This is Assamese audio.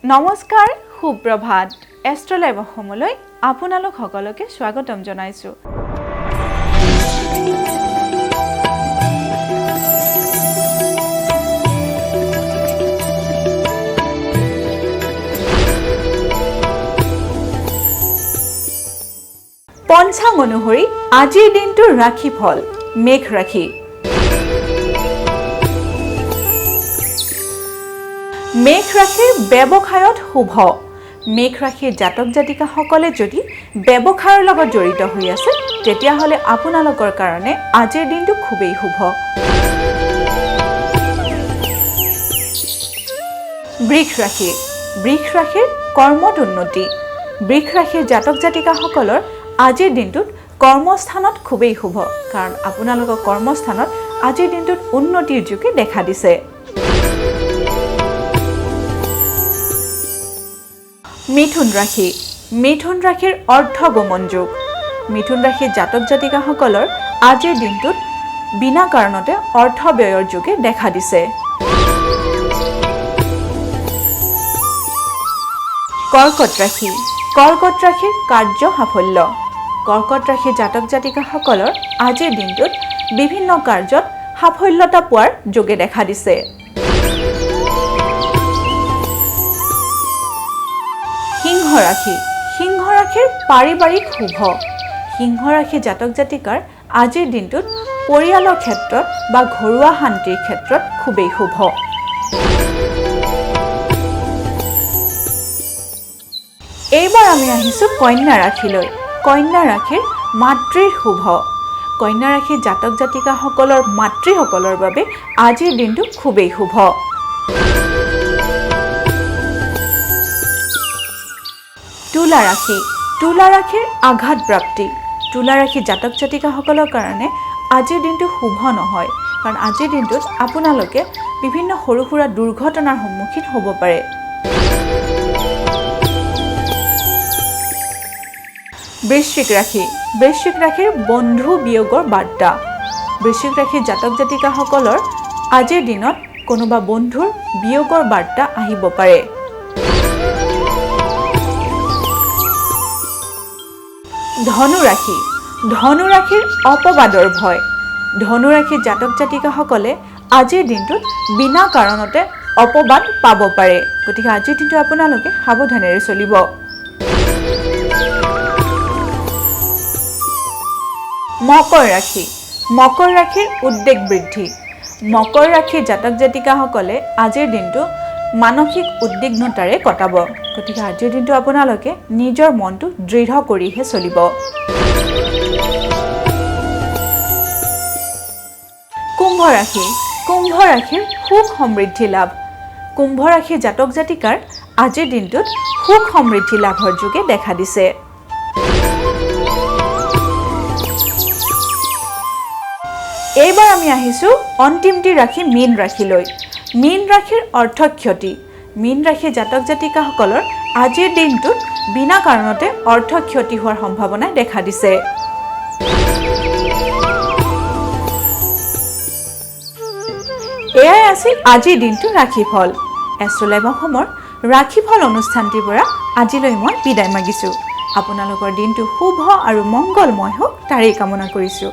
নমস্কাৰ, সুপ্ৰভাত। এষ্ট্ৰলাইভ অসমলৈ আপোনালোক সকলোকে স্বাগতম জনাইছোঁ। পঞ্চাং অনুসৰি আজিৰ দিনটোৰ ৰাশিফল মেঘ ৰাশি। মেঘ ৰাশিৰ ব্যৱসায়ত শুভ। মেঘ ৰাশিৰ জাতক জাতিকাসকলে যদি ব্যৱসায়ৰ লগত জড়িত হৈ আছে তেতিয়াহ'লে আপোনালোকৰ কাৰণে আজিৰ দিনটো খুবেই শুভ। বৃষ ৰাশি। বৃষ ৰাশিৰ কৰ্মত উন্নতি। বৃষ ৰাশিৰ জাতক জাতিকাসকলৰ আজিৰ দিনটোত কৰ্মস্থানত খুবেই শুভ, কাৰণ আপোনালোকৰ কৰ্মস্থানত আজিৰ দিনটোত উন্নতিৰ যোগে দেখা দিছে। মিথুন ৰাশি। মিথুন ৰাশিৰ অৰ্থগমন যোগ। মিথুন ৰাশিৰ জাতক জাতিকাসকলৰ আজিৰ দিনটোত বিনা কাৰণতে অৰ্থ ব্যয়ৰ যোগে দেখা দিছে। কৰ্কট ৰাশি। কৰ্কট ৰাশিৰ কাৰ্য সাফল্য। কৰ্কট ৰাশিৰ জাতক জাতিকাসকলৰ আজিৰ দিনটোত বিভিন্ন কাৰ্যত সাফল্যতা পোৱাৰ যোগে দেখা দিছে। সিংহ ৰাশি। সিংহ ৰাশিৰ পাৰিবাৰিক শুভ। সিংহ ৰাশিৰ জাতক জাতিকাৰ আজিৰ দিনটোত পৰিয়ালৰ ক্ষেত্ৰত বা ঘৰুৱা শান্তিৰ ক্ষেত্ৰত খুবেই শুভ। এইবাৰ আমি আহিছোঁ কন্যা ৰাশিলৈ। কন্যা ৰাশিৰ মাতৃৰ শুভ। কন্যা ৰাশিৰ জাতক জাতিকাসকলৰ মাতৃসকলৰ বাবে আজিৰ দিনটো খুবেই শুভ। তুলা ৰাশি। তুলা ৰাশিৰ আঘাত প্ৰাপ্তি। তুলা ৰাশিৰ জাতক জাতিকাসকলৰ কাৰণে আজিৰ দিনটো শুভ নহয়, কাৰণ আজিৰ দিনটোত আপোনালোকে বিভিন্ন সৰু সুৰা দুৰ্ঘটনাৰ সন্মুখীন হ'ব পাৰে। বৃশ্চিক ৰাশি। বৃশ্চিক ৰাশিৰ বন্ধু বিয়োগৰ বাৰ্তা। বৃশ্চিক ৰাশিৰ জাতক জাতিকাসকলৰ আজিৰ দিনত কোনোবা বন্ধুৰ বিয়োগৰ বাৰ্তা আহিব পাৰে। ধনু ৰাশি। ধনু ৰাশিৰ অপবাদৰ ভয়। ধনু ৰাশিৰ জাতক জাতিকাসকলে আজিৰ দিনটোত বিনা কাৰণতে অপবাদ পাব পাৰে, গতিকে আজিৰ দিনটো আপোনালোকে সাৱধানেৰে চলিব। মকৰ ৰাশি। মকৰ ৰাশিৰ উদ্বেগ বৃদ্ধি। মকৰ ৰাশিৰ জাতক জাতিকাসকলে আজিৰ দিনটো মানসিক উদ্বিগ্নতাৰে কটাব, গতিকে আজিৰ দিনটো আপোনালোকে নিজৰ মনটো দৃঢ় কৰিহে চলিব। কুম্ভ ৰাশি। কুম্ভ ৰাশিৰ সুখ সমৃদ্ধি লাভ। কুম্ভ ৰাশিৰ জাতক জাতিকাৰ আজিৰ দিনটোত সুখ সমৃদ্ধি লাভৰ যোগে দেখা দিছে। এইবাৰ আমি আহিছোঁ অন্তিমটি ৰাশি মীন ৰাশিলৈ। মীন ৰাশিৰ অৰ্থ ক্ষতি। মীন ৰাশিৰ জাতক জাতিকাসকলৰ আজিৰ দিনটোত বিনা কাৰণতে অৰ্থ ক্ষতি হোৱাৰ সম্ভাৱনাই দেখা দিছে। এয়াই আছিল আজিৰ দিনটোৰ ৰাশিফল। এষ্ট্ৰলাইভ অসমৰ ৰাশিফল অনুষ্ঠানটিৰ পৰা আজিলৈ মই বিদায় মাগিছোঁ। আপোনালোকৰ দিনটো শুভ আৰু মংগলময় হওক তাৰেই কামনা কৰিছোঁ।